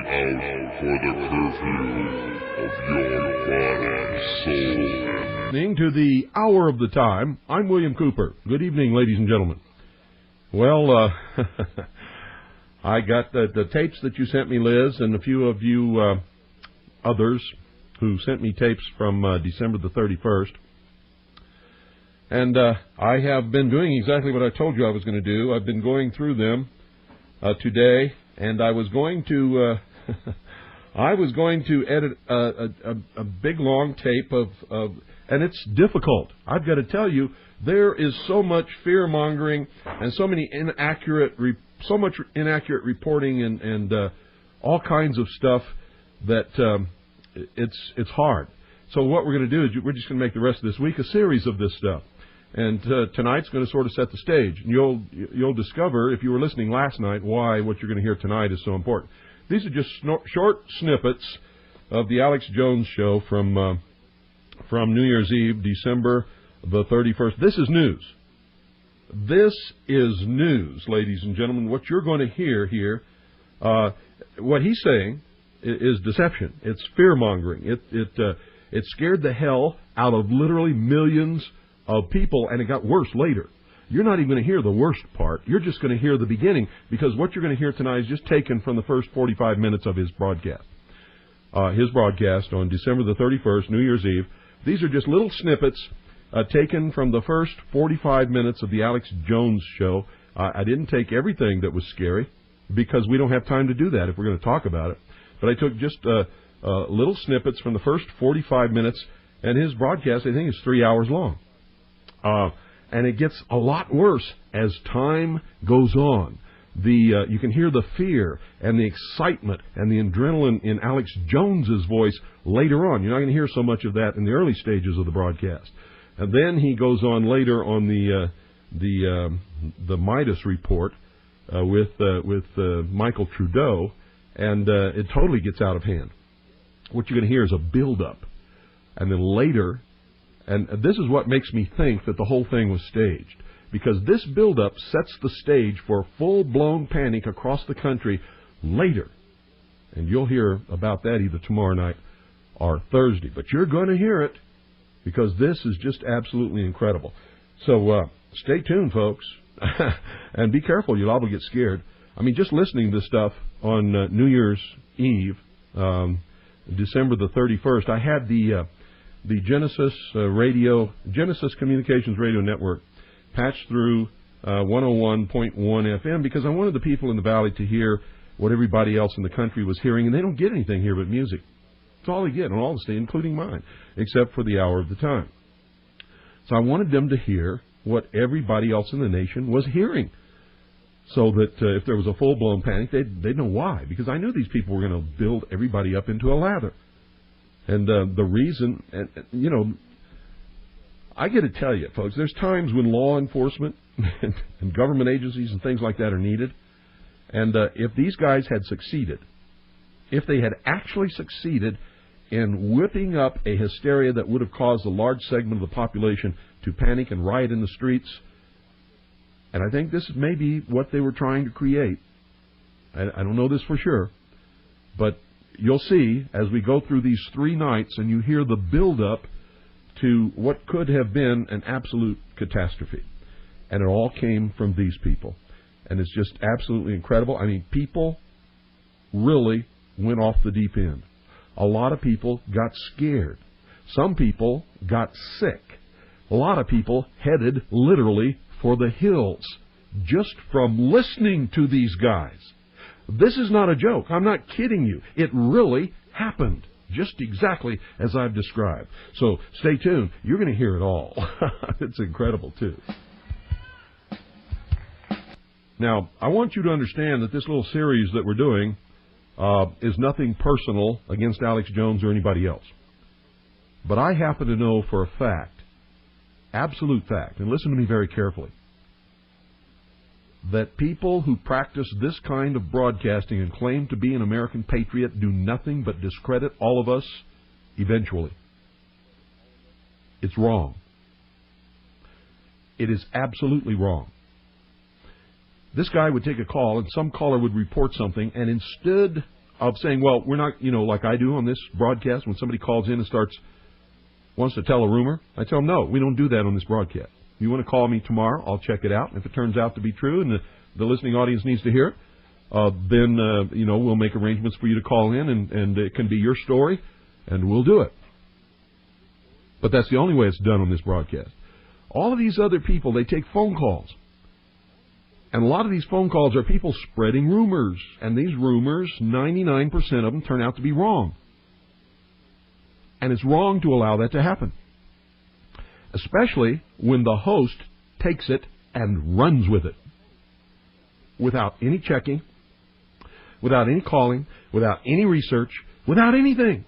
out for the curfew of your body, soul, and... Listening to the Hour of the Time, I'm William Cooper. Good evening, ladies and gentlemen. Well, I got the tapes that you sent me, Liz, and a few of you others who sent me tapes from December the 31st. And I have been doing exactly what I told you I was going to do. I've been going through them today, and I was going to edit a big long tape of and it's difficult. I've got to tell you, there is so much fear mongering and so much inaccurate reporting and all kinds of stuff that it's hard. So what we're going to do is we're just going to make the rest of this week a series of this stuff. And tonight's going to sort of set the stage. And you'll discover, if you were listening last night, why what you're going to hear tonight is so important. These are just short snippets of the Alex Jones Show from New Year's Eve, December the 31st. This is news. This is news, ladies and gentlemen. What you're going to hear here, what he's saying is deception. It's fear-mongering. It scared the hell out of literally millions of people, and it got worse later. You're not even going to hear the worst part. You're just going to hear the beginning, because what you're going to hear tonight is just taken from the first 45 minutes of his broadcast. His broadcast on December the 31st, New Year's Eve. These are just little snippets taken from the first 45 minutes of the Alex Jones Show. I didn't take everything that was scary, because we don't have time to do that if we're going to talk about it. But I took just little snippets from the first 45 minutes, and his broadcast, I think, is 3 hours long. And it gets a lot worse as time goes on. You can hear the fear and the excitement and the adrenaline in Alex Jones's voice later on. You're not going to hear so much of that in the early stages of the broadcast. And then he goes on later on the Midas report with Michael Trudeau, and it totally gets out of hand. What you're going to hear is a build-up, and then later. And this is what makes me think that the whole thing was staged, because this buildup sets the stage for full-blown panic across the country later. And you'll hear about that either tomorrow night or Thursday. But you're going to hear it, because this is just absolutely incredible. So stay tuned, folks, and be careful. You'll all get scared. I mean, just listening to this stuff on New Year's Eve, December the 31st, I had the Genesis Communications Radio Network patched through 101.1 FM, because I wanted the people in the Valley to hear what everybody else in the country was hearing, and they don't get anything here but music. That's all they get on all the stations, including mine, except for the Hour of the Time. So I wanted them to hear what everybody else in the nation was hearing, so that if there was a full-blown panic, they'd know why, because I knew these people were going to build everybody up into a lather. And the reason, you know, I got to tell you, folks, there's times when law enforcement and government agencies and things like that are needed. And if these guys had succeeded, if they had actually succeeded in whipping up a hysteria that would have caused a large segment of the population to panic and riot in the streets, and I think this may be what they were trying to create. I don't know this for sure, but you'll see as we go through these 3 nights and you hear the build-up to what could have been an absolute catastrophe. And it all came from these people. And it's just absolutely incredible. I mean, people really went off the deep end. A lot of people got scared. Some people got sick. A lot of people headed literally for the hills just from listening to these guys. This is not a joke. I'm not kidding you. It really happened, just exactly as I've described. So stay tuned. You're going to hear it all. It's incredible, too. Now, I want you to understand that this little series that we're doing is nothing personal against Alex Jones or anybody else. But I happen to know for a fact, absolute fact, and listen to me very carefully, that people who practice this kind of broadcasting and claim to be an American patriot do nothing but discredit all of us eventually. It's wrong. It is absolutely wrong. This guy would take a call, and some caller would report something, and instead of saying, well, we're not, like I do on this broadcast, when somebody calls in and wants to tell a rumor, I tell them, no, we don't do that on this broadcast. If you want to call me tomorrow, I'll check it out. And if it turns out to be true and the listening audience needs to hear it, then we'll make arrangements for you to call in, and it can be your story, and we'll do it. But that's the only way it's done on this broadcast. All of these other people, they take phone calls. And a lot of these phone calls are people spreading rumors. And these rumors, 99% of them turn out to be wrong. And it's wrong to allow that to happen. Especially when the host takes it and runs with it. Without any checking, without any calling, without any research, without anything.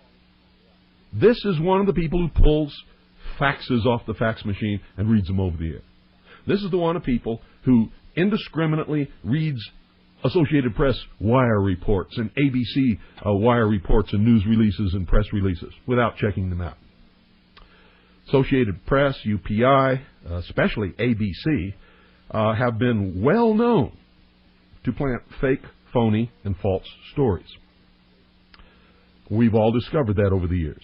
This is one of the people who pulls faxes off the fax machine and reads them over the air. This is the one of people who indiscriminately reads Associated Press wire reports and ABC wire reports and news releases and press releases without checking them out. Associated Press, UPI, especially ABC, have been well known to plant fake, phony, and false stories. We've all discovered that over the years.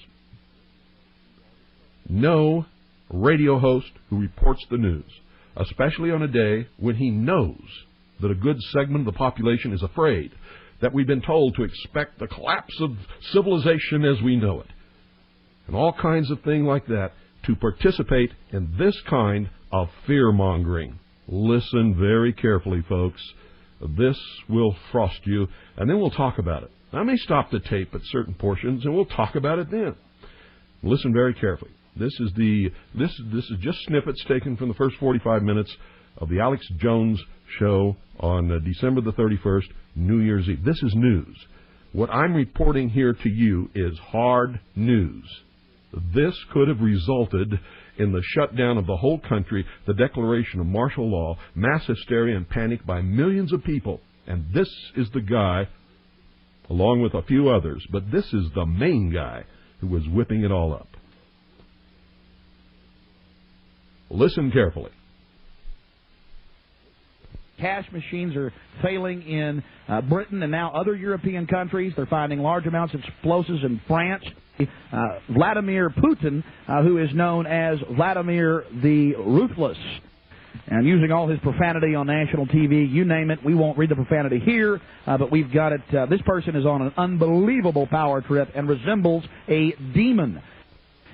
No radio host who reports the news, especially on a day when he knows that a good segment of the population is afraid, that we've been told to expect the collapse of civilization as we know it, and all kinds of things like that, to participate in this kind of fear-mongering. Listen very carefully, folks. This will frost you, and then we'll talk about it. I may stop the tape at certain portions, and we'll talk about it then. Listen very carefully. This is just snippets taken from the first 45 minutes of the Alex Jones show on December the 31st, New Year's Eve. This is news. What I'm reporting here to you is hard news. This could have resulted in the shutdown of the whole country, the declaration of martial law, mass hysteria and panic by millions of people. And this is the guy, along with a few others, but this is the main guy who was whipping it all up. Listen carefully. Cash machines are failing in Britain and now other European countries. They're finding large amounts of explosives in France. Vladimir Putin, who is known as Vladimir the Ruthless, and using all his profanity on national TV, you name it. We won't read the profanity here, but we've got it. This person is on an unbelievable power trip and resembles a demon.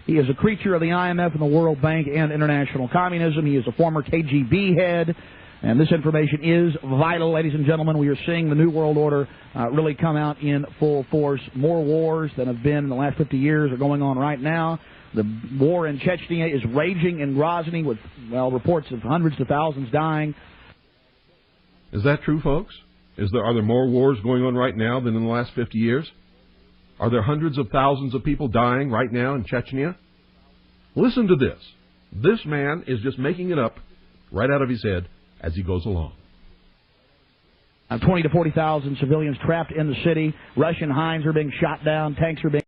He is a creature of the IMF and the World Bank and international communism. He is a former KGB head. And this information is vital, ladies and gentlemen. We are seeing the New World Order really come out in full force. More wars than have been in the last 50 years are going on right now. The war in Chechnya is raging in Grozny with, reports of hundreds of thousands dying. Is that true, folks? Are there more wars going on right now than in the last 50 years? Are there hundreds of thousands of people dying right now in Chechnya? Listen to this. This man is just making it up right out of his head as he goes along. 20 to 40,000 civilians trapped in the city. Russian Hinds are being shot down. Tanks are being